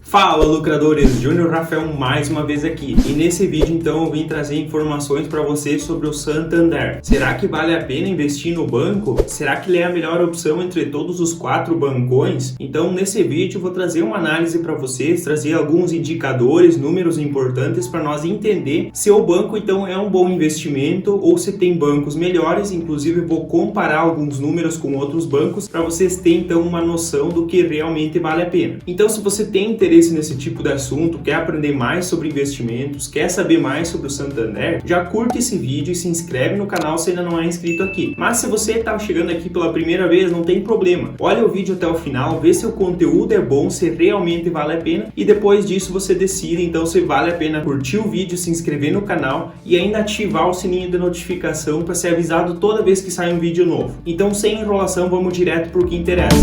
Fala, lucradores! Júnior Rafael mais uma vez aqui. E nesse vídeo então eu vim trazer informações para vocês sobre o Santander. Será que vale a pena investir no banco? Será que ele é a melhor opção entre todos os 4 bancões? Então nesse vídeo eu vou trazer uma análise para vocês, trazer alguns indicadores, números importantes para nós entender se o banco então é um bom investimento ou se tem bancos melhores. Inclusive eu vou comparar alguns números com outros bancos para vocês terem então uma noção do que realmente vale a pena. Então se você tem interesse nesse tipo de assunto, quer aprender mais sobre investimentos, quer saber mais sobre o Santander, já curte esse vídeo e se inscreve no canal se ainda não é inscrito aqui. Mas se você está chegando aqui pela primeira vez, não tem problema. Olha o vídeo até o final, vê se o conteúdo é bom, se realmente vale a pena e depois disso você decide então se vale a pena curtir o vídeo, se inscrever no canal e ainda ativar o sininho de notificação para ser avisado toda vez que sai um vídeo novo. Então sem enrolação, vamos direto para o que interessa.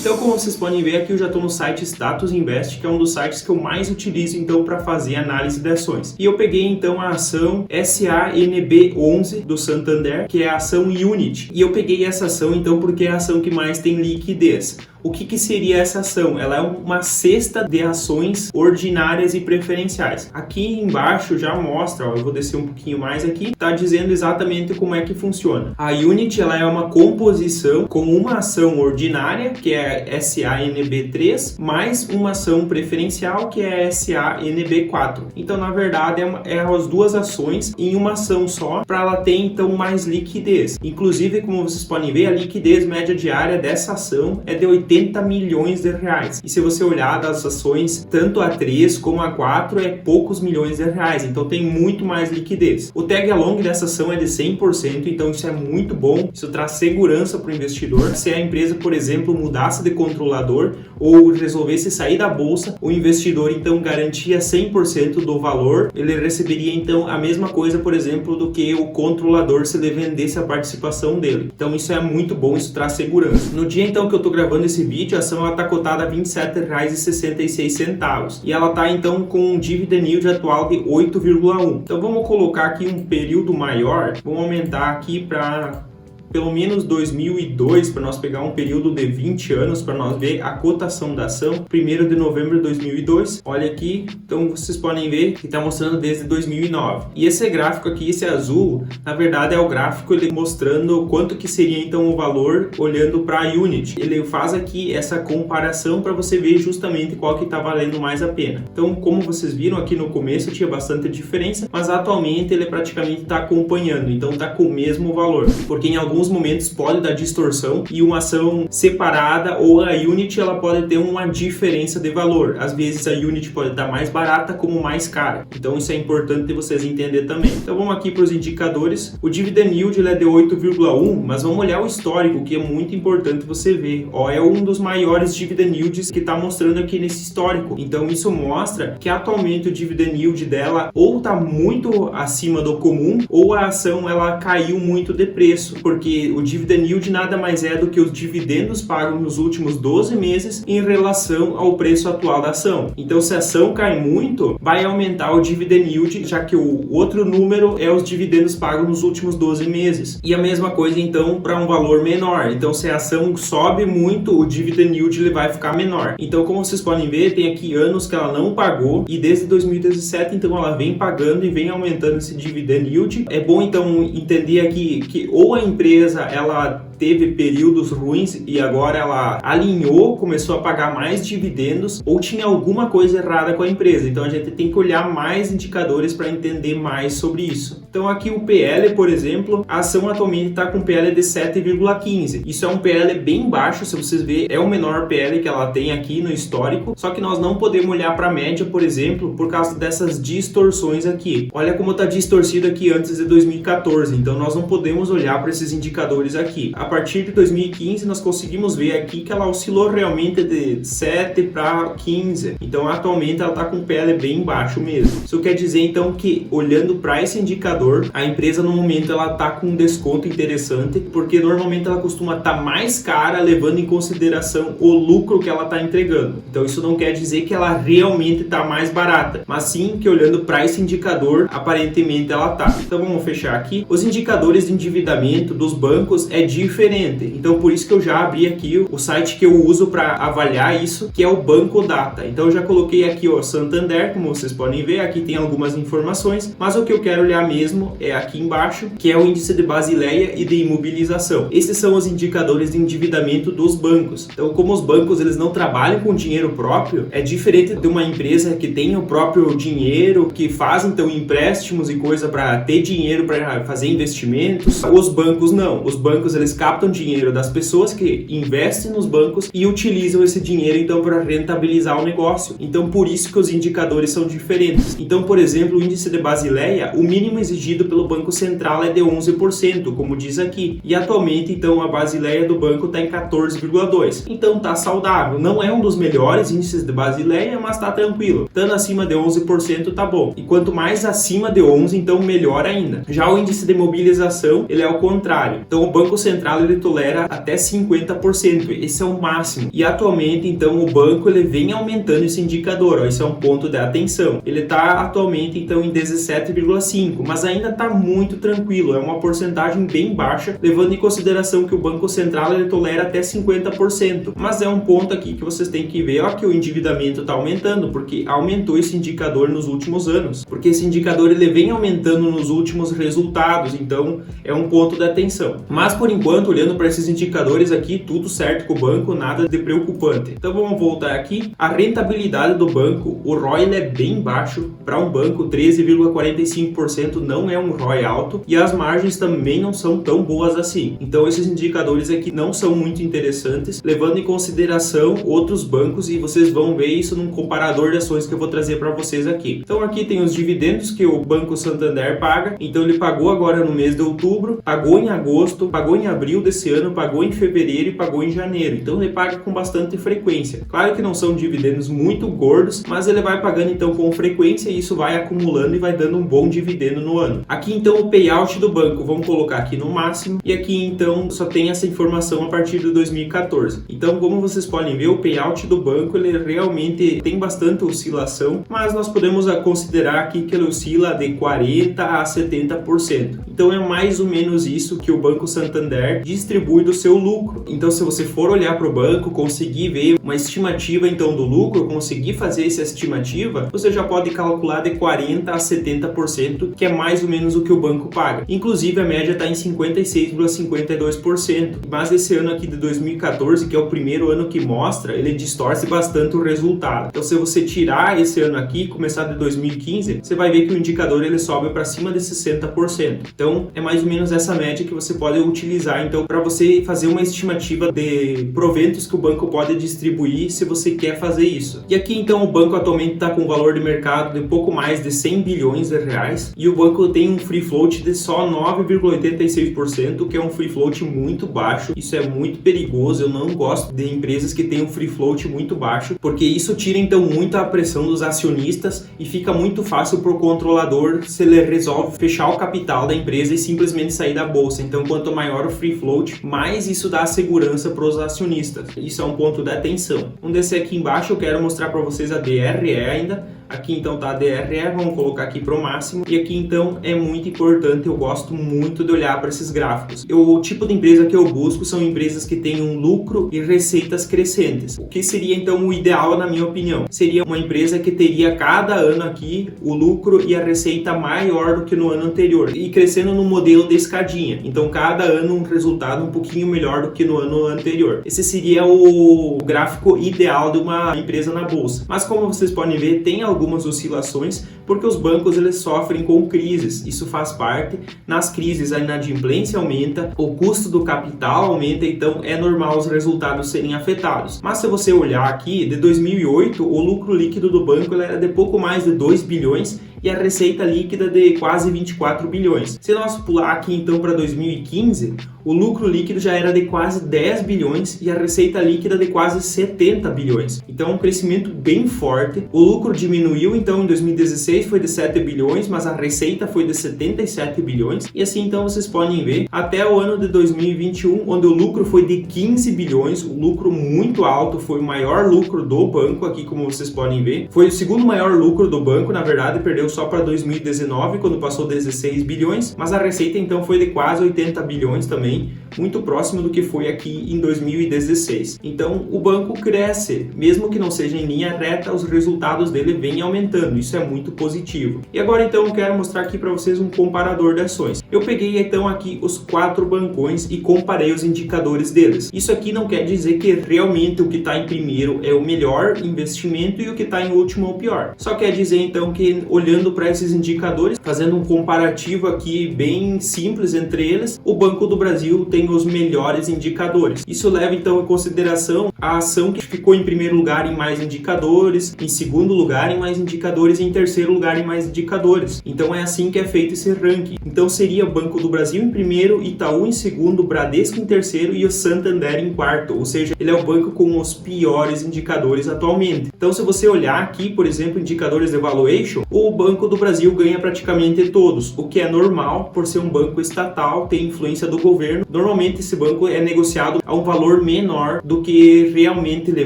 Então, como vocês podem ver aqui, eu já estou no site Status Invest, que é um dos sites que eu mais utilizo então para fazer análise de ações. E eu peguei então a ação SANB11 do Santander, que é a ação Unity. E eu peguei essa ação então porque é a ação que mais tem liquidez. O que seria essa ação? Ela é uma cesta de ações ordinárias e preferenciais. Aqui embaixo já mostra, eu vou descer um pouquinho mais aqui, está dizendo exatamente como é que funciona. A Unity ela é uma composição com uma ação ordinária, que é a SANB3, mais uma ação preferencial, que é a SANB4. Então, na verdade, é as duas ações em uma ação só, para ela ter então mais liquidez. Inclusive, como vocês podem ver, a liquidez média diária dessa ação é de 80 milhões de reais. E se você olhar das ações, tanto a 3 como a 4 é poucos milhões de reais, então tem muito mais liquidez. O tag along dessa ação é de 100%, então isso é muito bom, isso traz segurança para o investidor. Se a empresa, por exemplo, mudasse de controlador ou resolvesse sair da bolsa, o investidor então garantia 100% do valor, ele receberia então a mesma coisa, por exemplo, do que o controlador se ele vendesse a participação dele. Então isso é muito bom, isso traz segurança. No dia então que eu estou gravando esse vídeo, a ação está cotada a R$ 27,66 e ela está então com um dividend yield atual de 8,1. Então vamos colocar aqui um período maior, vamos aumentar aqui para pelo menos 2002, para nós pegar um período de 20 anos, para nós ver a cotação da ação, 1º de novembro de 2002, olha aqui, então vocês podem ver que está mostrando desde 2009. E esse gráfico aqui, esse azul, na verdade é o gráfico ele mostrando quanto que seria então o valor olhando para a Unity. Ele faz aqui essa comparação para você ver justamente qual que está valendo mais a pena. Então, como vocês viram aqui no começo, tinha bastante diferença, mas atualmente ele praticamente está acompanhando, então está com o mesmo valor, porque em alguns momentos pode dar distorção e uma ação separada ou a Unity ela pode ter uma diferença de valor. Às vezes a Unity pode estar mais barata como mais cara. Então isso é importante de vocês entenderem também. Então vamos aqui para os indicadores. O dividend yield ele é de 8,1, mas vamos olhar o histórico, que é muito importante você ver. É um dos maiores dividend yields que está mostrando aqui nesse histórico. Então isso mostra que atualmente o dividend yield dela ou está muito acima do comum ou a ação ela caiu muito de preço, porque o dividend yield nada mais é do que os dividendos pagos nos últimos 12 meses em relação ao preço atual da ação. Então, se a ação cai muito, vai aumentar o dividend yield, já que o outro número é os dividendos pagos nos últimos 12 meses. E a mesma coisa, então, para um valor menor. Então, se a ação sobe muito, o dividend yield ele vai ficar menor. Então, como vocês podem ver, tem aqui anos que ela não pagou e desde 2017, então, ela vem pagando e vem aumentando esse dividend yield. É bom, então, entender aqui que ou a empresa ela teve períodos ruins e agora ela alinhou, começou a pagar mais dividendos ou tinha alguma coisa errada com a empresa. Então a gente tem que olhar mais indicadores para entender mais sobre isso. Então aqui o PL, por exemplo, a ação atualmente está com PL de 7,15. Isso é um PL bem baixo, se vocês verem, é o menor PL que ela tem aqui no histórico, só que nós não podemos olhar para a média, por exemplo, por causa dessas distorções aqui. Olha como está distorcido aqui antes de 2014, então nós não podemos olhar para esses indicadores aqui. A partir de 2015 nós conseguimos ver aqui que ela oscilou realmente de 7 para 15, então atualmente ela está com PL bem baixo mesmo. Isso quer dizer então que olhando para esse indicador, a empresa no momento ela está com um desconto interessante, porque normalmente ela costuma estar mais cara levando em consideração o lucro que ela está entregando. Então isso não quer dizer que ela realmente está mais barata, mas sim que olhando para esse indicador, aparentemente ela está. Então vamos fechar aqui. Os indicadores de endividamento dos bancos é diferente diferente. Então por isso que eu já abri aqui o site que eu uso para avaliar isso, que é o Banco Data. Então eu já coloquei aqui o Santander, como vocês podem ver, aqui tem algumas informações, mas o que eu quero olhar mesmo é aqui embaixo, que é o índice de Basileia e de imobilização. Esses são os indicadores de endividamento dos bancos. Então, como os bancos eles não trabalham com dinheiro próprio, é diferente de uma empresa que tem o próprio dinheiro, que faz então empréstimos e coisa para ter dinheiro para fazer investimentos. Os bancos não. Os bancos eles captam dinheiro das pessoas que investem nos bancos e utilizam esse dinheiro então para rentabilizar o negócio. Então, por isso que os indicadores são diferentes. Então, por exemplo, o índice de Basileia, o mínimo exigido pelo Banco Central é de 11%, como diz aqui. E atualmente, então, a Basileia do banco está em 14,2%. Então, está saudável. Não é um dos melhores índices de Basileia, mas está tranquilo. Estando acima de 11%, tá bom. E quanto mais acima de 11%, então melhor ainda. Já o índice de mobilização, ele é o contrário. Então, o Banco Central, ele tolera até 50%. Esse é o máximo. E atualmente, então, o banco, ele vem aumentando esse indicador. Ó, esse é um ponto de atenção. Ele está atualmente, então, em 17,5%, mas ainda está muito tranquilo. É uma porcentagem bem baixa, levando em consideração que o Banco Central, ele tolera até 50%. Mas é um ponto aqui que vocês têm que ver, ó, que o endividamento está aumentando, porque aumentou esse indicador nos últimos anos. Porque esse indicador, ele vem aumentando nos últimos resultados, então é um ponto de atenção. Mas, por enquanto, olhando para esses indicadores aqui, tudo certo com o banco, nada de preocupante. Então, vamos voltar aqui. A rentabilidade do banco, o ROI ele é bem baixo. Para um banco, 13,45% não é um ROI alto e as margens também não são tão boas assim. Então, esses indicadores aqui não são muito interessantes, levando em consideração outros bancos, e vocês vão ver isso num comparador de ações que eu vou trazer para vocês aqui. Então, aqui tem os dividendos que o Banco Santander paga. Então, ele pagou agora no mês de outubro, pagou em agosto, pagou em abril desse ano, pagou em fevereiro e pagou em janeiro. Então, ele paga com bastante frequência. Claro que não são dividendos muito gordos, mas ele vai pagando então com frequência e isso vai acumulando e vai dando um bom dividendo no ano. Aqui então o payout do banco, vamos colocar aqui no máximo, e aqui então só tem essa informação a partir de 2014. Então, como vocês podem ver, o payout do banco ele realmente tem bastante oscilação, mas nós podemos considerar aqui que ele oscila de 40% a 70%. Então é mais ou menos isso que o Banco Santander distribui do seu lucro. Então, se você for olhar para o banco, conseguir ver uma estimativa então do lucro, conseguir fazer essa estimativa, você já pode calcular de 40% a 70%, que é mais ou menos o que o banco paga. Inclusive, a média está em 56,52%. Mas esse ano aqui de 2014, que é o primeiro ano que mostra, ele distorce bastante o resultado. Então, se você tirar esse ano aqui, começar de 2015, você vai ver que o indicador ele sobe para cima de 60%. Então, é mais ou menos essa média que você pode utilizar então para você fazer uma estimativa de proventos que o banco pode distribuir se você quer fazer isso. E aqui então o banco atualmente está com um valor de mercado de pouco mais de 100 bilhões de reais e o banco tem um free float de só 9,86%, que é um free float muito baixo. Isso é muito perigoso. Eu não gosto de empresas que têm um free float muito baixo, porque isso tira então muita pressão dos acionistas e fica muito fácil para o controlador se ele resolve fechar o capital da empresa e simplesmente sair da bolsa. Então, quanto maior o free float, mais isso dá segurança para os acionistas. Isso é um ponto de atenção. Vamos descer aqui embaixo, eu quero mostrar para vocês a DRE ainda. Aqui então tá a DRE, vamos colocar aqui para o máximo. E aqui então é muito importante, eu gosto muito de olhar para esses gráficos. O tipo de empresa que eu busco são empresas que têm um lucro e receitas crescentes. O que seria então o ideal, na minha opinião? Seria uma empresa que teria cada ano aqui o lucro e a receita maior do que no ano anterior e crescendo no modelo de escadinha. Então cada ano um resultado um pouquinho melhor do que no ano anterior. Esse seria o gráfico ideal de uma empresa na bolsa. Mas como vocês podem ver, tem algumas oscilações porque os bancos eles sofrem com crises. Isso faz parte. Nas crises a inadimplência aumenta, o custo do capital aumenta, então é normal os resultados serem afetados. Mas se você olhar aqui, de 2008, o lucro líquido do banco ele era de pouco mais de 2 bilhões e a receita líquida de quase 24 bilhões. Se nós pular aqui então para 2015, o lucro líquido já era de quase 10 bilhões e a receita líquida de quase 70 bilhões. Então, um crescimento bem forte. O lucro diminuiu, então, em 2016 foi de 7 bilhões, mas a receita foi de 77 bilhões. E assim, então, vocês podem ver, até o ano de 2021, onde o lucro foi de 15 bilhões, o lucro muito alto, foi o maior lucro do banco, aqui como vocês podem ver. Foi o segundo maior lucro do banco, na verdade, perdeu só para 2019, quando passou 16 bilhões, mas a receita então foi de quase 80 bilhões também, muito próximo do que foi aqui em 2016. Então o banco cresce, mesmo que não seja em linha reta, os resultados dele vêm aumentando, isso é muito positivo. E agora então eu quero mostrar aqui para vocês um comparador de ações. Eu peguei então aqui os 4 bancões e comparei os indicadores deles. Isso aqui não quer dizer que realmente o que está em primeiro é o melhor investimento e o que está em último é o pior. Só quer dizer então que olhando para esses indicadores, fazendo um comparativo aqui bem simples entre eles, o Banco do Brasil tem os melhores indicadores. Isso leva então em consideração a ação que ficou em primeiro lugar em mais indicadores, em segundo lugar em mais indicadores e em terceiro lugar em mais indicadores. Então é assim que é feito esse ranking. Então seria o Banco do Brasil em primeiro, Itaú em segundo, Bradesco em terceiro e o Santander em quarto. Ou seja, ele é o banco com os piores indicadores atualmente. Então se você olhar aqui, por exemplo, indicadores de valuation, o Banco do Brasil ganha praticamente todos, o que é normal por ser um banco estatal, tem influência do governo. Normalmente esse banco é negociado a um valor menor do que realmente ele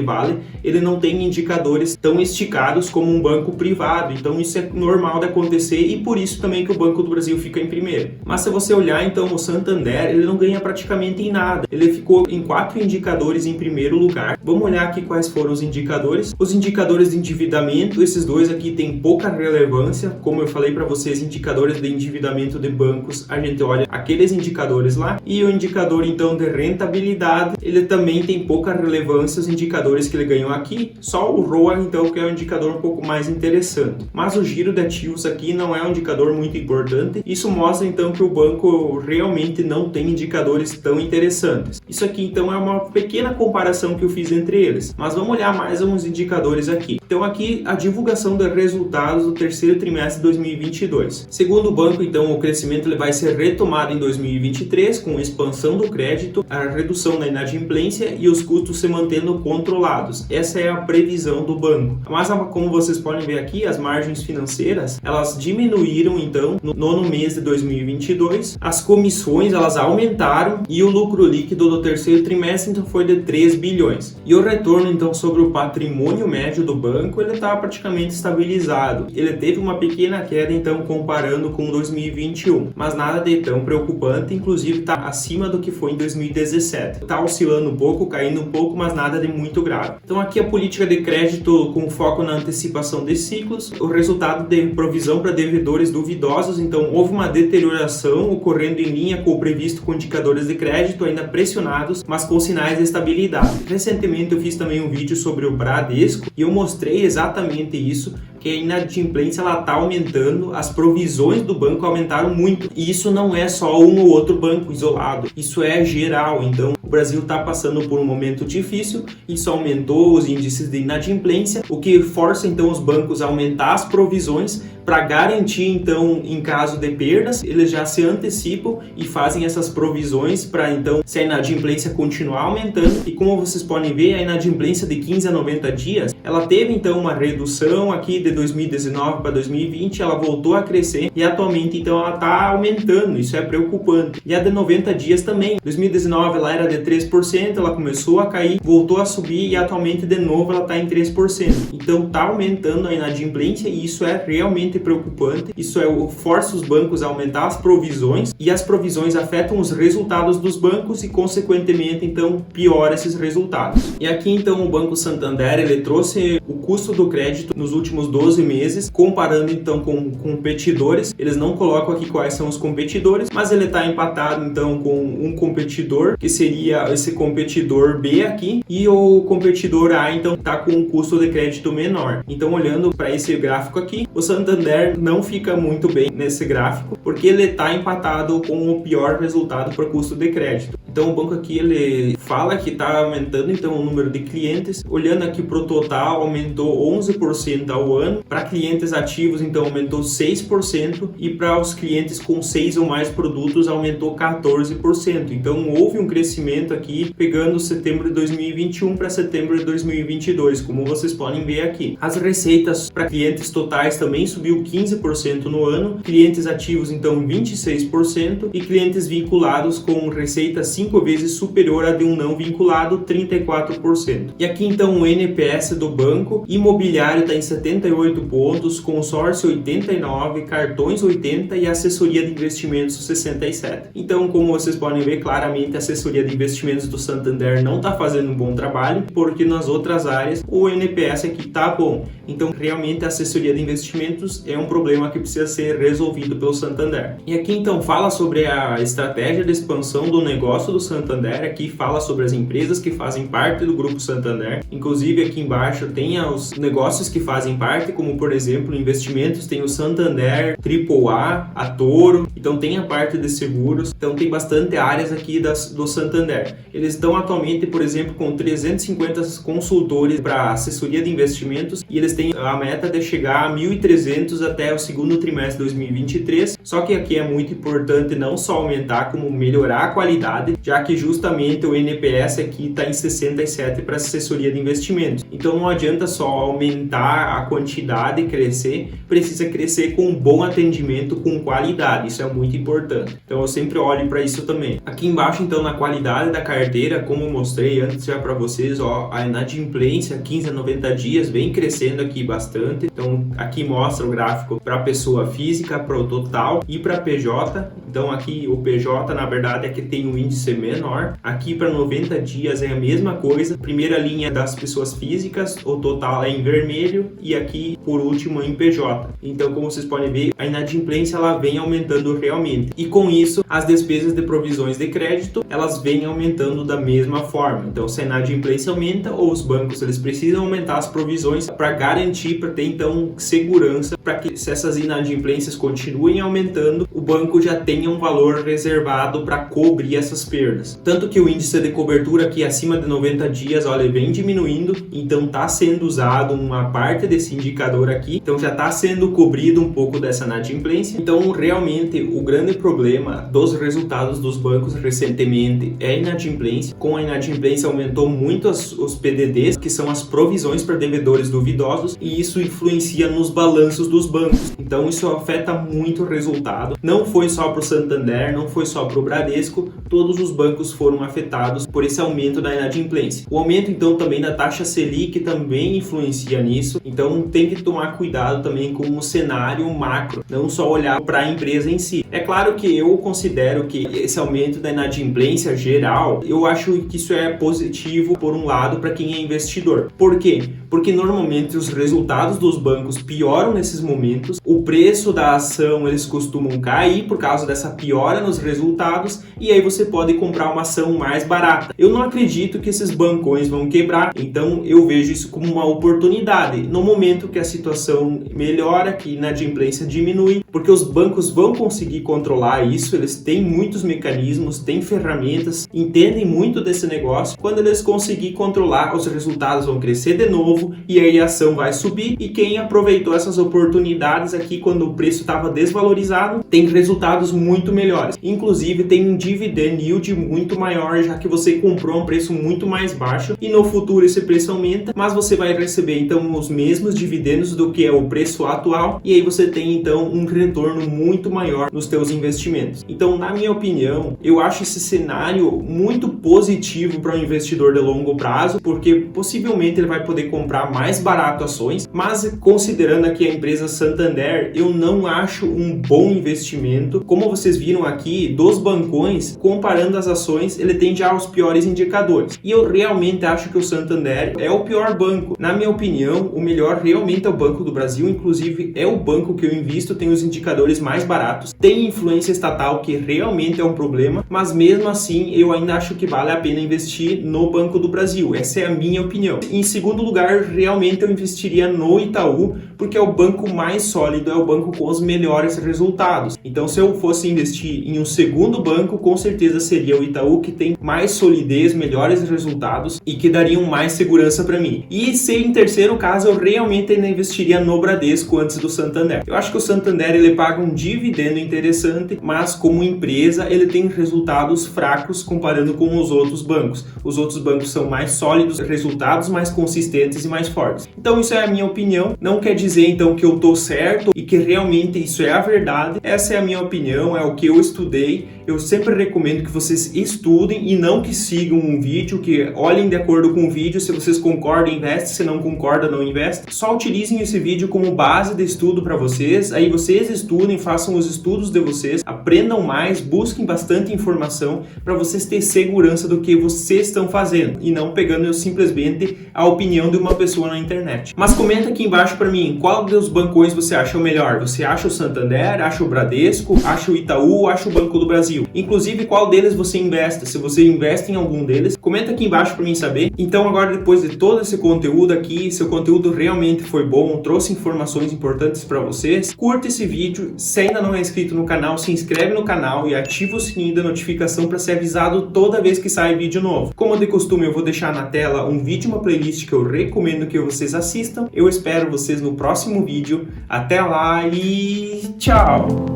vale. Ele não tem indicadores tão esticados como um banco privado, então isso é normal de acontecer e por isso também que o Banco do Brasil fica em primeiro. Mas se você olhar então o Santander, ele não ganha praticamente em nada. Ele ficou em 4 indicadores em primeiro lugar. Vamos olhar aqui quais foram os indicadores. Os indicadores de endividamento, esses dois aqui têm pouca relevância. Como eu falei para vocês, indicadores de endividamento de bancos, a gente olha aqueles indicadores lá. E o indicador então de rentabilidade, ele também tem pouca relevância, os indicadores que ele ganhou aqui. Só o ROA então que é um indicador um pouco mais interessante. Mas o giro de ativos aqui não é um indicador muito importante. Isso mostra então que o banco realmente não tem indicadores tão interessantes. Isso aqui então é uma pequena comparação que eu fiz entre eles. Mas vamos olhar mais uns indicadores aqui. Então aqui a divulgação dos resultados do terceiro trimestre de 2022. Segundo o banco, então, o crescimento ele vai ser retomado em 2023 com a expansão do crédito, a redução da inadimplência e os custos se mantendo controlados. Essa é a previsão do banco. Mas como vocês podem ver aqui, as margens financeiras, elas diminuíram então no nono mês de 2022. As comissões, elas aumentaram e o lucro líquido do terceiro trimestre então foi de 3 bilhões. E o retorno então sobre o patrimônio médio do banco, ele está praticamente estabilizado. Ele teve uma pequena queda então comparando com 2021, mas nada de tão preocupante, inclusive está acima do que foi em 2017. Está oscilando um pouco, caindo um pouco, mas nada de muito grave. Então aqui a política de crédito com foco na antecipação de ciclos, o resultado de provisão para devedores duvidosos, então houve uma deterioração ocorrendo em linha com o previsto com indicadores de crédito ainda pressionados, mas com sinais de estabilidade. Recentemente eu fiz também um vídeo sobre o Bradesco e eu mostrei exatamente isso, que a inadimplência está aumentando, as provisões do banco aumentaram muito. E isso não é só um ou outro banco isolado, isso é geral. Então o Brasil está passando por um momento difícil, isso aumentou os índices de inadimplência, o que força então os bancos a aumentar as provisões para garantir então em caso de perdas, eles já se antecipam e fazem essas provisões para então se a inadimplência continuar aumentando. E como vocês podem ver, a inadimplência de 15 a 90 dias, ela teve então uma redução aqui de 2019 para 2020, ela voltou a crescer e atualmente então ela está aumentando, isso é preocupante. E a de 90 dias também, 2019 ela era de 3%, ela começou a cair, voltou a subir e atualmente de novo ela está em 3%. Então está aumentando a inadimplência e isso é realmente preocupante. Isso força os bancos a aumentar as provisões e as provisões afetam os resultados dos bancos e consequentemente então piora esses resultados. E aqui então o Banco Santander ele trouxe o custo do crédito nos últimos 12 meses, comparando então com competidores. Eles não colocam aqui quais são os competidores, mas ele está empatado então com um competidor, que seria esse competidor B aqui, e o competidor A então está com um custo de crédito menor. Então olhando para esse gráfico aqui, o Santander não fica muito bem nesse gráfico, porque ele está empatado com o pior resultado para custo de crédito. Então o banco aqui ele fala que está aumentando então o número de clientes. Olhando aqui para o total, aumentou 11% ao ano. Para clientes ativos então aumentou 6% e para os clientes com 6 ou mais produtos aumentou 14%. Então houve um crescimento aqui pegando setembro de 2021 para setembro de 2022, como vocês podem ver aqui. As receitas para clientes totais também subiu 15% no ano, clientes ativos então 26% e clientes vinculados com receita 5% 5 vezes superior à de um não vinculado, 34%. E aqui então o NPS do banco, imobiliário está em 78 pontos, consórcio 89, cartões 80 e assessoria de investimentos 67. Então, como vocês podem ver, claramente a assessoria de investimentos do Santander não está fazendo um bom trabalho, porque nas outras áreas o NPS aqui está bom. Então, realmente a assessoria de investimentos é um problema que precisa ser resolvido pelo Santander. E aqui então fala sobre a estratégia de expansão do negócio do Santander, aqui fala sobre as empresas que fazem parte do Grupo Santander, inclusive aqui embaixo tem os negócios que fazem parte, como por exemplo investimentos, tem o Santander AAA, a Toro, então tem a parte de seguros, então tem bastante áreas aqui do Santander. Eles estão atualmente, por exemplo, com 350 consultores para assessoria de investimentos e eles têm a meta de chegar a 1.300 até o segundo trimestre de 2023, só que aqui é muito importante não só aumentar, como melhorar a qualidade, já que justamente o NPS aqui está em 67 para assessoria de investimentos. Então não adianta só aumentar a quantidade e crescer, precisa crescer com um bom atendimento, com qualidade, isso é muito importante. Então eu sempre olho para isso também. Aqui embaixo então na qualidade da carteira, como eu mostrei antes já para vocês, ó, a inadimplência 15 a 90 dias vem crescendo aqui bastante. Então aqui mostra o gráfico para pessoa física, para o total e para PJ. Então aqui o PJ na verdade é que tem um índice menor. Aqui para 90 dias é a mesma coisa. Primeira linha das pessoas físicas, o total é em vermelho e aqui por último em PJ. Então como vocês podem ver, a inadimplência ela vem aumentando realmente. E com isso as despesas de provisões de crédito elas vêm aumentando da mesma forma. Então se a inadimplência aumenta, ou os bancos eles precisam aumentar as provisões para garantir, para ter então segurança, para que se essas inadimplências continuem aumentando, o banco já tenha um valor reservado para cobrir essas perdas. Tanto que o índice de cobertura aqui acima de 90 dias, olha, vem diminuindo, então está sendo usado uma parte desse indicador aqui, então já está sendo cobrido um pouco dessa inadimplência. Então realmente o grande problema dos resultados dos bancos recentemente é a inadimplência. Com a inadimplência aumentou muito os PDDs, que são as provisões para devedores duvidosos, e isso influencia nos balanços dos bancos. Então isso afeta muito o resultado. Não foi só para o Santander, não foi só para o Bradesco, todos os bancos foram afetados por esse aumento da inadimplência. O aumento então também da taxa Selic também influencia nisso, então tem que tomar cuidado também com o cenário macro, não só olhar para a empresa em si. É claro que eu considero que esse aumento da inadimplência geral, eu acho que isso é positivo por um lado para quem é investidor. Por quê? Porque normalmente os resultados dos bancos pioram nesses momentos, o preço da ação eles costumam cair por causa dessa piora nos resultados e aí você pode comprar uma ação mais barata. Eu não acredito que esses bancões vão quebrar, então eu vejo isso como uma oportunidade. No momento que a situação melhora, que a inadimplência diminui, porque os bancos vão conseguir controlar isso, eles têm muitos mecanismos, têm ferramentas, entendem muito desse negócio. Quando eles conseguirem controlar, os resultados vão crescer de novo e aí a ação vai subir, e quem aproveitou essas oportunidades aqui quando o preço estava desvalorizado tem resultados muito melhores. Inclusive tem um dividend yield muito maior, já que você comprou a um preço muito mais baixo e no futuro esse preço aumenta, mas você vai receber então os mesmos dividendos do que é o preço atual, e aí você tem então um retorno muito maior nos teus investimentos. Então, na minha opinião, eu acho esse cenário muito positivo para o investidor de longo prazo, porque possivelmente ele vai poder comprar mais barato ações, mas considerando aqui a empresa Santander, eu não acho um bom investimento. Como vocês viram aqui, dos bancões, comparando as ações, ele tem já os piores indicadores. E eu realmente acho que o Santander é o pior banco. Na minha opinião, o melhor realmente é o Banco do Brasil, inclusive é o banco que eu invisto, tem os indicadores mais baratos, tem influência estatal que realmente é um problema, mas mesmo assim eu ainda acho que vale a pena investir no Banco do Brasil. Essa é a minha opinião. Em segundo lugar, realmente eu investiria no Itaú, porque é o banco mais sólido, é o banco com os melhores resultados. Então, se eu fosse investir em um segundo banco, com certeza seria o Itaú, que tem mais solidez, melhores resultados e que dariam mais segurança para mim. E se em terceiro caso, eu realmente ainda investiria no Bradesco antes do Santander. Eu acho que o Santander ele paga um dividendo interessante, mas como empresa ele tem resultados fracos comparando com os outros bancos. Os outros bancos são mais sólidos, resultados mais consistentes e mais fortes. Então isso é a minha opinião, não quer dizer então que eu tô certo e que realmente isso é a verdade. Essa é a minha opinião, é o que eu estudei eu sempre recomendo que vocês estudem e não que sigam um vídeo, que olhem de acordo com o vídeo. Se vocês concordam, investe, se não concorda, não investe. Só utilizem esse vídeo como base de estudo para vocês, aí vocês estudem, façam os estudos de vocês, aprendam mais, busquem bastante informação para vocês terem segurança do que vocês estão fazendo e não pegando simplesmente a opinião de uma pessoa na internet. Mas comenta aqui embaixo para mim, qual dos bancões você acha o melhor? Você acha o Santander, acha o Bradesco, acha o Itaú, acha o Banco do Brasil? Inclusive, qual deles você investe? Se você investe em algum deles, comenta aqui embaixo para mim saber. Então agora, depois de todo esse conteúdo aqui, seu conteúdo realmente foi bom, trouxe informações importantes para vocês, curta esse vídeo. Se ainda não é inscrito no canal, se inscreve no canal e ativa o sininho da notificação para ser avisado toda vez que sai vídeo novo. Como de costume, eu vou deixar na tela um vídeo, uma playlist que eu recomendo que vocês assistam. Eu espero vocês no próximo vídeo. Até lá e tchau!